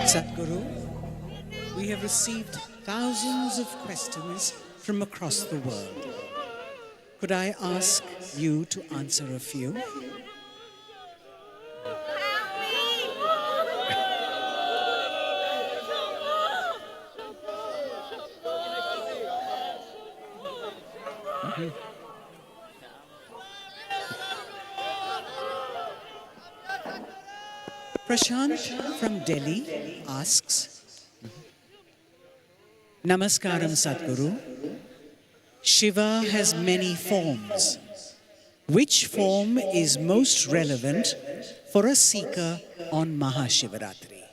Sadhguru, we have received thousands of questions from across the world. Could I ask you to answer a few? Prashant from Delhi asks, Namaskaram Sadhguru. Shiva has many forms. Which form is most relevant for a seeker on Mahashivaratri?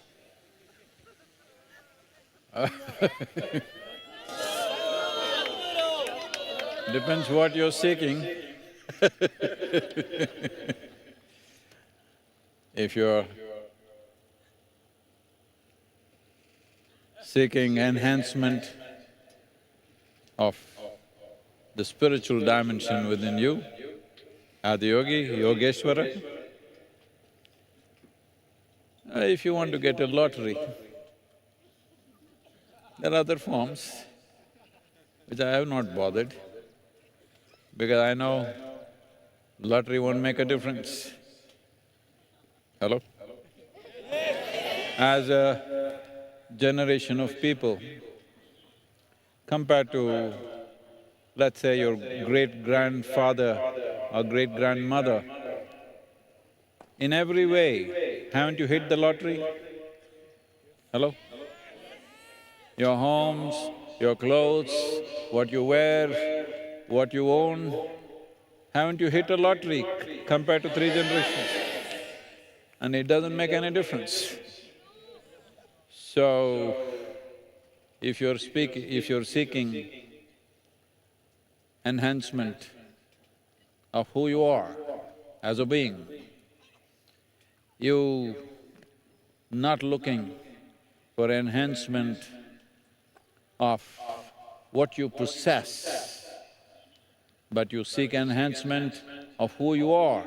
Depends what you're seeking. If you're seeking enhancement of the spiritual dimension within you, Adiyogi, Yogeshwara. If you want to get a lottery, there are other forms which I have not bothered, because I know lottery won't make a difference. Hello? As a generation of people, compared to, let's say, your great-grandfather or great-grandmother, in every way, haven't you hit the lottery? Hello? Your homes, your clothes, what you wear, what you own, haven't you hit a lottery compared to 3 generations? And it doesn't make any difference. So, if you're seeking enhancement of who you are as a being, you not looking for enhancement of what you possess, but you seek enhancement of who you are.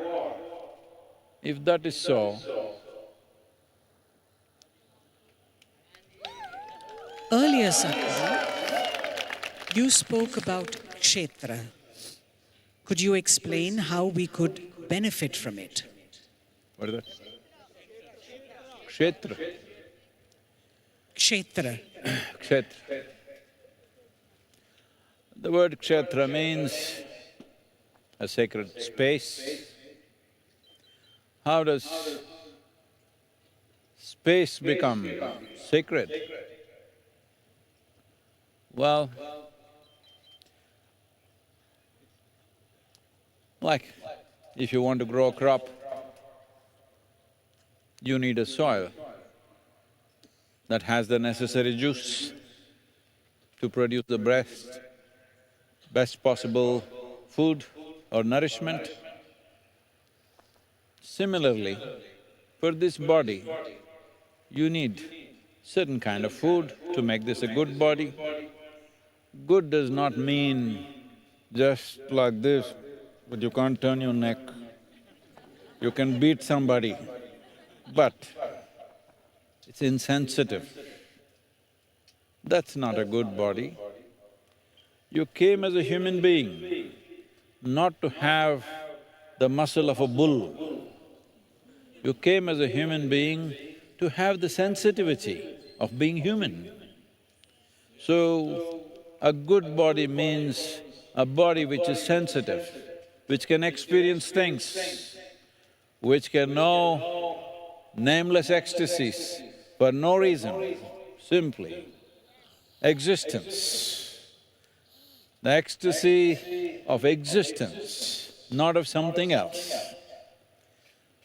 If that is so, Earlier, Sadhguru, you spoke about kshetra. Could you explain how we could benefit from it? what is that? Kshetra. Kshetra. Kshetra. The word kshetra means a sacred space. How does space become sacred? Well, like if you want to grow a crop, you need a soil that has the necessary juice to produce the best possible food or nourishment. Similarly, for this body, you need certain kind of food to make this a good body. Good does not mean just like this, but you can't turn your neck. You can beat somebody, but it's insensitive. That's not a good body. You came as a human being, not to have the muscle of a bull. You came as a human being to have the sensitivity of being human. So, a good body means a body which is sensitive, which can experience things, which can know nameless ecstasies for no reason, simply existence. The ecstasy of existence, not of something else.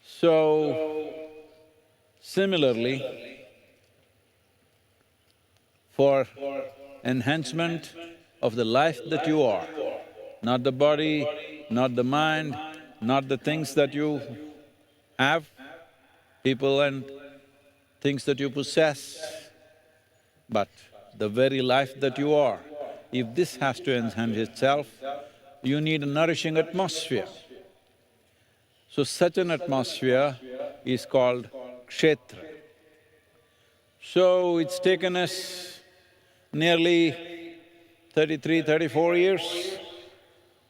So, similarly, for enhancement of the life that you are, not the body, not the mind, not the things that you have, people and things that you possess, but the very life that you are. If this has to enhance itself, you need a nourishing atmosphere. So such an atmosphere is called kshetra. So it's taken us nearly 33, 34 years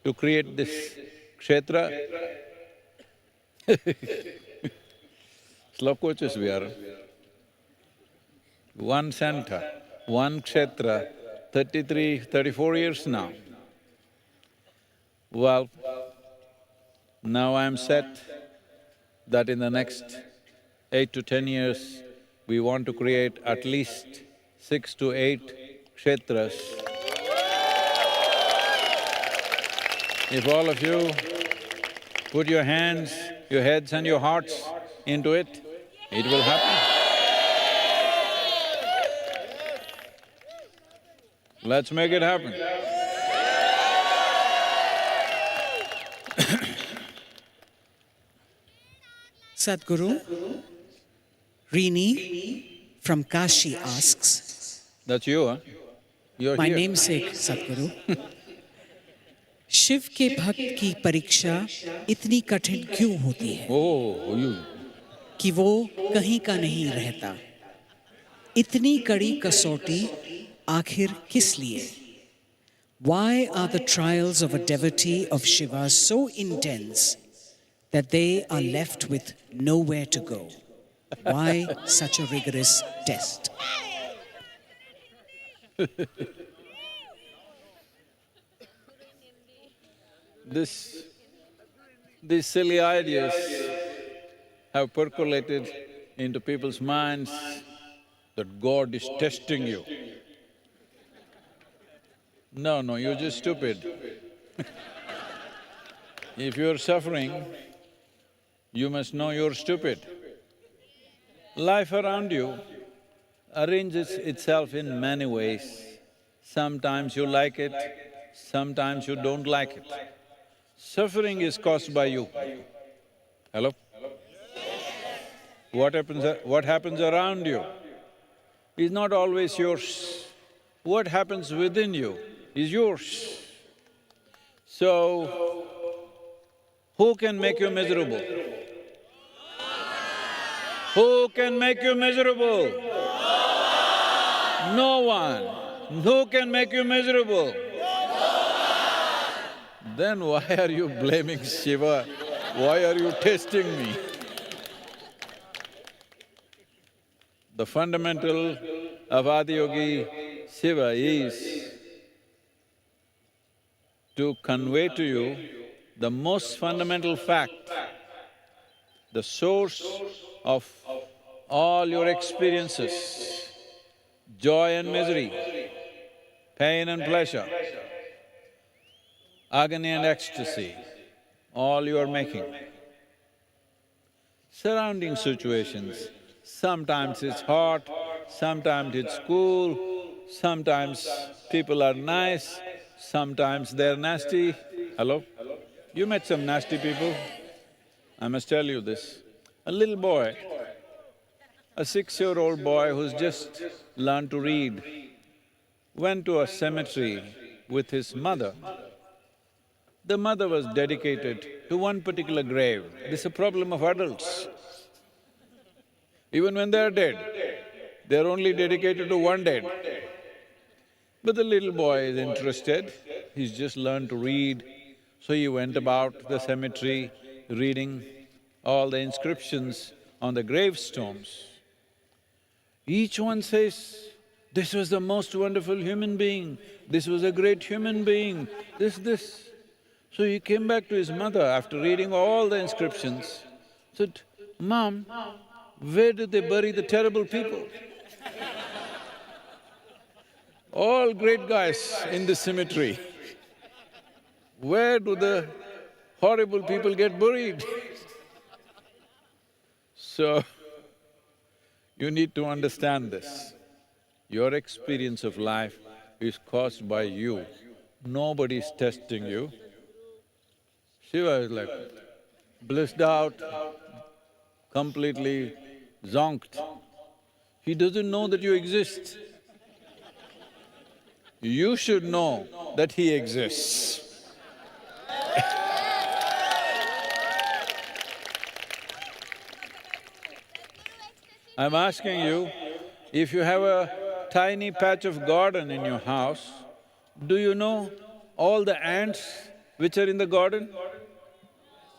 to create this kshetra. Slokochas we are. One center, one kshetra, 33, 34 years now. Well, now I'm set that in the next 8 to 10 years, we want to create at least 6 to 8 kshetras. If all of you put your hands, your heads and your hearts into it, it will happen. Let's make it happen. Sadhguru, Rini from Kashi asks, That's you, huh? You're my here. namesake Sadhguru, Shiv के भक्त की परीक्षा इतनी कठिन क्यों होती है Oh, you… कि वो कहीं का नहीं रहता? इतनी कड़ी कसौटी आखिर किस लिए? Why are the trials of a devotee of Shiva so intense that they are left with nowhere to go? Why such a rigorous test? These silly ideas have percolated into people's minds that God is testing you. No, you're just stupid. If you're suffering, you must know you're stupid. Life around you arranges itself in many ways. Sometimes you like it, sometimes you don't like it. Suffering is caused by you. Hello? What happens around you is not always yours. What happens within you is yours. So, who can make you miserable? Who can make you miserable? No one. Who can make you miserable? Then why are you blaming Shiva? Why are you testing me? The fundamental of Adiyogi Shiva is to convey to you the most fundamental fact, the source of all your experiences, joy and misery, pain and pleasure, agony and ecstasy, all you are making. Surrounding situations, sometimes it's hot, sometimes it's cool, sometimes people are nice, sometimes they're nasty. Hello? You met some nasty people? I must tell you this. A little boy, a 6-year-old boy who's just learned to read, went to a cemetery with his mother. The mother was dedicated to one particular grave. This is a problem of adults. Even when they're dead, they're only dedicated to one dead. But the little boy is interested, he's just learned to read, so he went about the cemetery reading all the inscriptions on the gravestones. Each one says, this was the most wonderful human being, this was a great human being, this. So he came back to his mother after reading all the inscriptions, said, Mom, where did they bury the terrible people? All great guys in the cemetery. Where do the horrible people get buried? So, you need to understand this. Your experience of life is caused by you. Nobody is testing you. Shiva is like blissed out, completely zonked. He doesn't know that you exist. You should know that he exists. I'm asking you, If you have a tiny patch of garden in your house, do you know all the ants which are in the garden?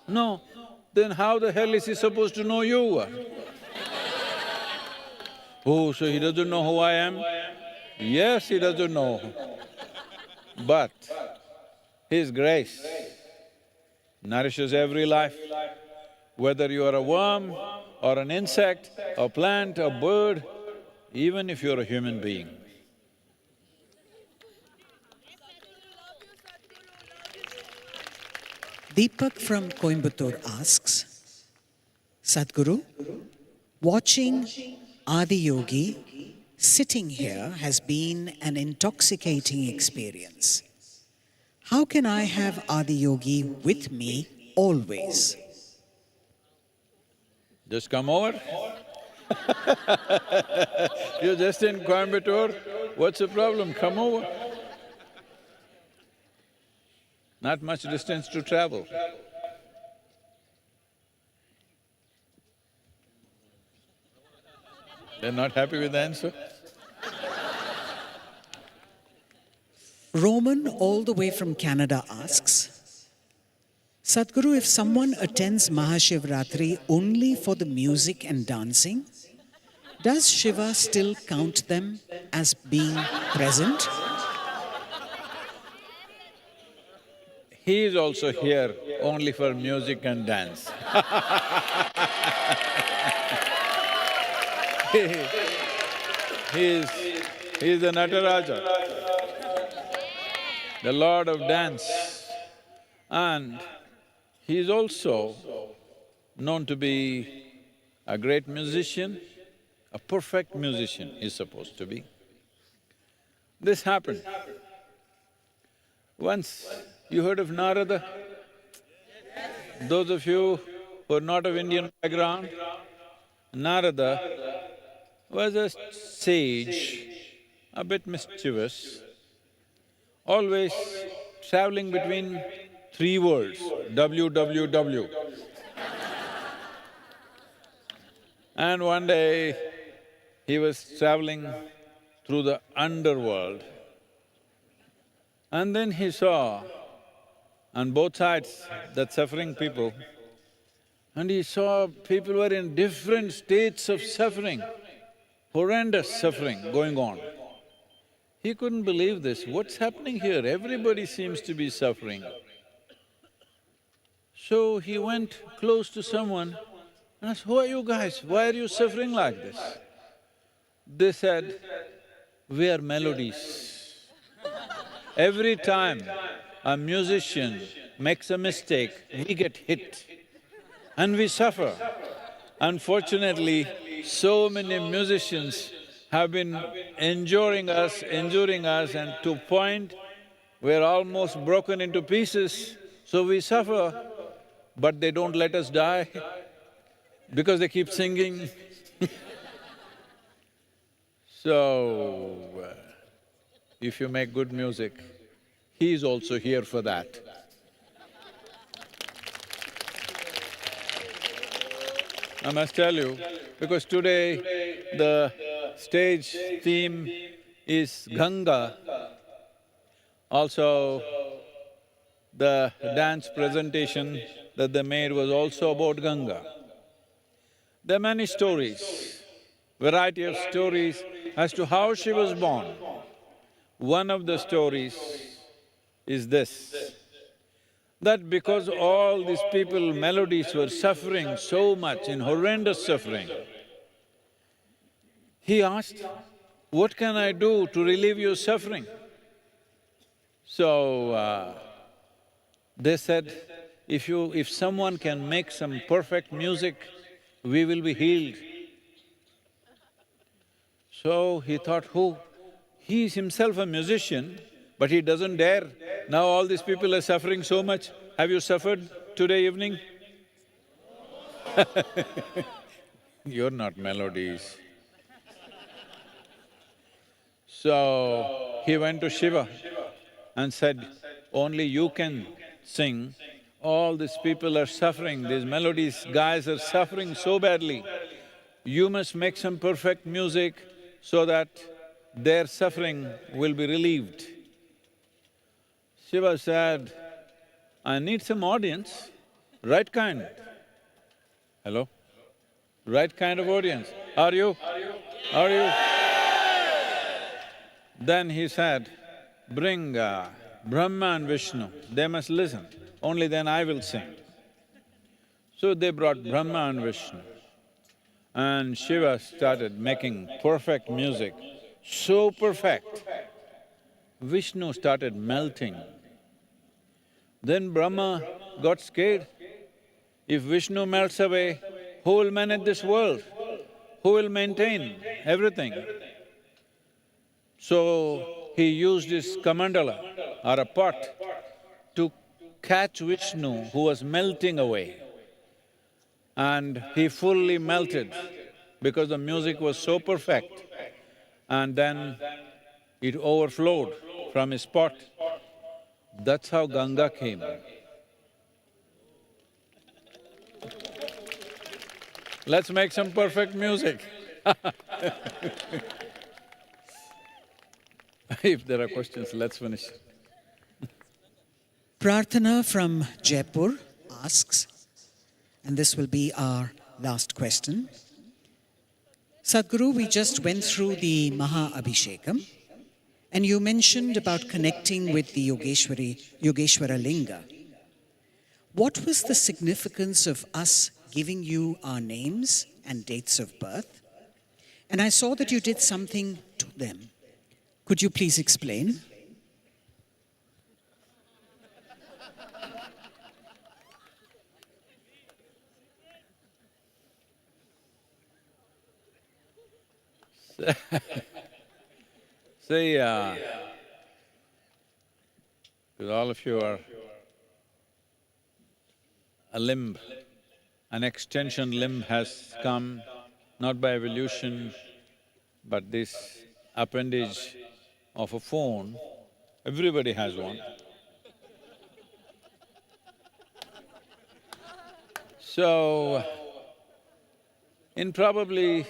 No. Then how the hell is he supposed to know you? Oh, so he doesn't know who I am? Yes, he doesn't know. But His grace nourishes every life. Whether you are a worm or an insect, a plant, a bird, even if you're a human being. Deepak from Coimbatore asks, Sadhguru, watching Adi Yogi sitting here has been an intoxicating experience. How can I have Adi Yogi with me always? Just come over. You're just in Coimbatore, what's the problem? Come over. Not much distance to travel. They're not happy with the answer? Roman, all the way from Canada, asks, Sadhguru, if someone attends Mahashivratri only for the music and dancing, does Shiva still count them as being present? He is also here only for music and dance. He is the Nataraja, the Lord of dance. And he is also known to be a great musician, a perfect musician is supposed to be. This happened. Once, you heard of Narada? Those of you who are not of Indian background, Narada was a sage, a bit mischievous, always traveling between three worlds, WWW. And one day, he was traveling through the underworld, and then he saw on both sides that suffering people, and he saw people were in different states of suffering, horrendous suffering going on. He couldn't believe this, what's happening here? Everybody seems to be suffering. So he went close to someone and asked, who are you guys? Why are you suffering like this? They said, we are melodies. Every time a musician makes a mistake, we get hit and we suffer. Unfortunately, so many musicians have been enduring us and to point we're almost broken into pieces, so we suffer, but they don't let us die because they keep singing. So, if you make good music, he is also here for that. I must tell you, because today the stage theme is Ganga, also the dance presentation that they made was also about Ganga. There are many stories, variety of stories as to how she was born. One of the stories is this, that because all these people, melodies, were suffering so much in horrendous suffering, he asked, what can I do to relieve your suffering? So, they said, if someone can make some perfect music, we will be healed. So he thought, who? He is himself a musician, but he doesn't dare. Now all these people are suffering so much. Have you suffered today evening? You're not melodies. So he went to Shiva and said, only you can sing. All these people are suffering, these melodies, guys are suffering so badly. You must make some perfect music so that their suffering will be relieved. Shiva said, I need some audience, right kind. Hello? Right kind of audience. Are you? Are you? Then he said, bring Brahma and Vishnu, they must listen, only then I will sing. So they brought Brahma and Vishnu, and Shiva started making perfect music, so perfect. Vishnu started melting. Then Brahma got scared. If Vishnu melts away, who will manage this world? Who will maintain everything? So he used his kamandala or a pot to catch Vishnu who was melting away. And he fully melted because the music was so perfect. And then it overflowed from his pot. That's how Ganga came. Let's make some perfect music. If there are questions, let's finish. Prarthana from Jaipur asks, and this will be our last question. Sadhguru, we just went through the Maha Abhishekam, and you mentioned about connecting with the Yogeshwara Linga. What was the significance of us giving you our names and dates of birth? And I saw that you did something to them. Could you please explain? See, because all of you are a limb, an extension limb has come not by evolution, but this appendage of a phone, everybody has one. So, in probably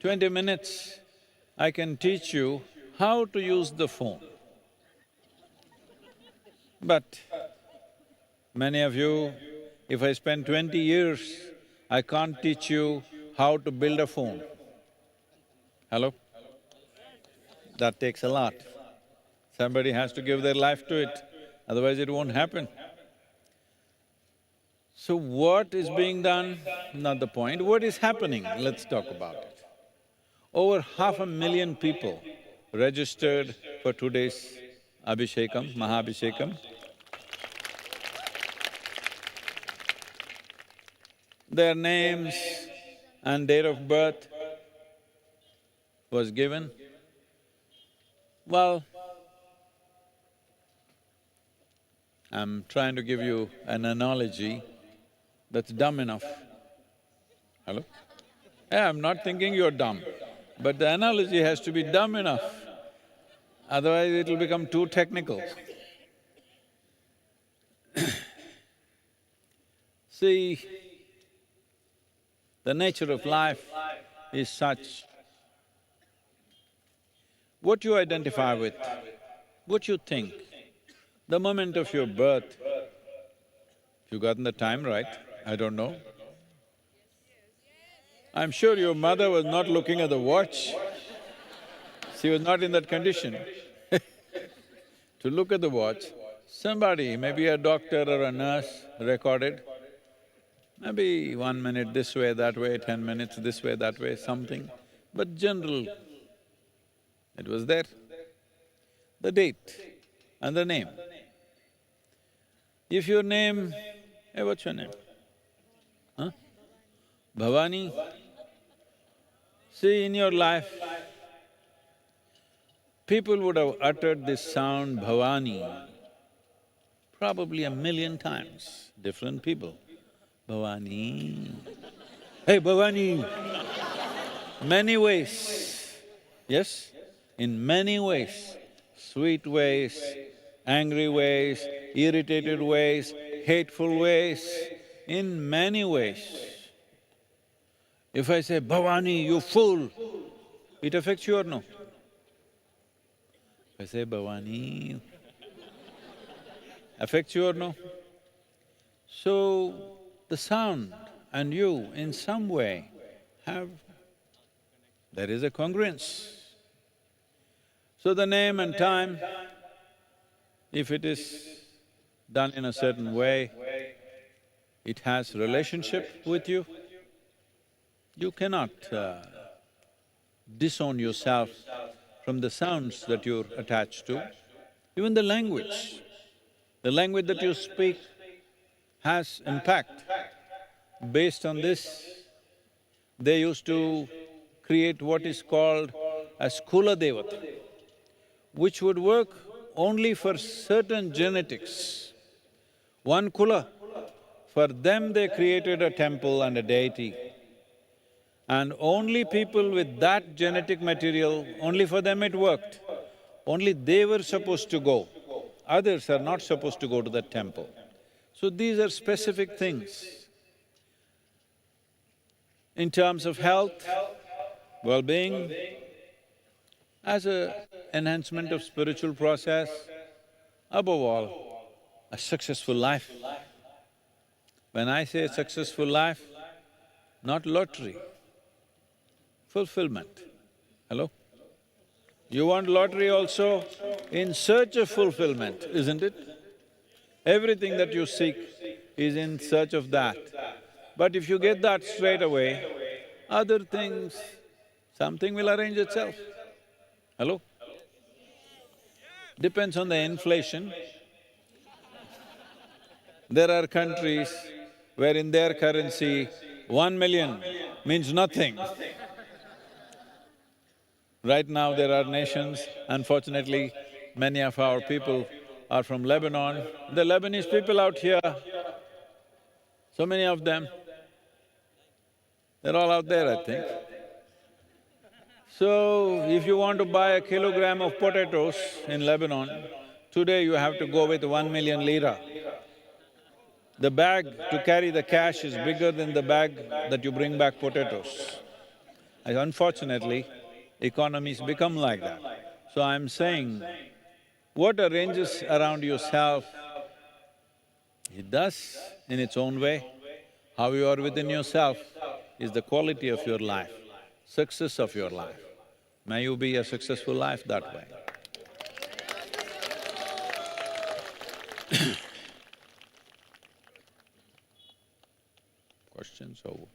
20 minutes, I can teach you how to use the phone. But many of you, if I spend 20 years, I can't teach you how to build a phone. Hello? That takes a lot. Somebody has to give their life to it, otherwise it won't happen. So what is being done? Not the point. What is happening? Let's talk about it. Over 500,000 people registered for today's Abhishekam, Mahabhishekam. Their names and date of birth was given. Well, I'm trying to give you an analogy that's dumb enough. Hello? Yeah, I'm not thinking you're dumb, but the analogy has to be dumb enough, otherwise it'll become too technical. See, the nature of life is such, what you identify with, what you think, the moment of your birth, you gotten the time right? I don't know. I'm sure your mother was not looking at the watch. She was not in that condition to look at the watch. Somebody, maybe a doctor or a nurse, recorded, maybe 1 minute this way, that way, 10 minutes this way, that way, something, but general, it was there. The date and the name. If your name… Hey, what's your name? Huh? Bhavani? See, in your life, people would have uttered this sound Bhavani probably 1,000,000 times, different people. Bhavani, hey Bhavani, many ways, yes? In many ways, sweet ways, angry ways, irritated ways, hateful ways, in many ways. If I say, Bhavani, you fool, It affects you or no? I say, Bhavani, affects you or no? So, the sound and you in some way have… there is a congruence. So the name and time, if it is done in a certain way, it has relationship with you. You cannot disown yourself from the sounds that you're attached to. Even the language that you speak has impact. Based on this, they used to create what is called as Kula Devata, which would work only for certain genetics. One Kula, for them they created a temple and a deity. And only people with that genetic material, only for them it worked. Only they were supposed to go. Others are not supposed to go to that temple. So these are specific things. In terms of health, well-being, as a enhancement of spiritual process, above all, a successful life. When I say successful life, not lottery, fulfillment. Hello? You want lottery also in search of fulfillment, isn't it? Everything that you seek is in search of that. But if you get that straight away, other things, something will arrange itself. Hello? Depends on the inflation. There are countries where in their currency, 1 million means nothing. Right now there are nations, unfortunately, many of our people are from Lebanon. The Lebanese people out here, so many of them, they're all out there, I think. So, if you want to buy a kilogram of potatoes in Lebanon, today you have to go with 1 million lira. The bag to carry the cash is bigger than the bag that you bring back potatoes. And unfortunately, economies become like that. So I'm saying, what arranges around yourself, it does in its own way. How you are within yourself is the quality of your life, success of your life. May you be a successful life that way. Questions over?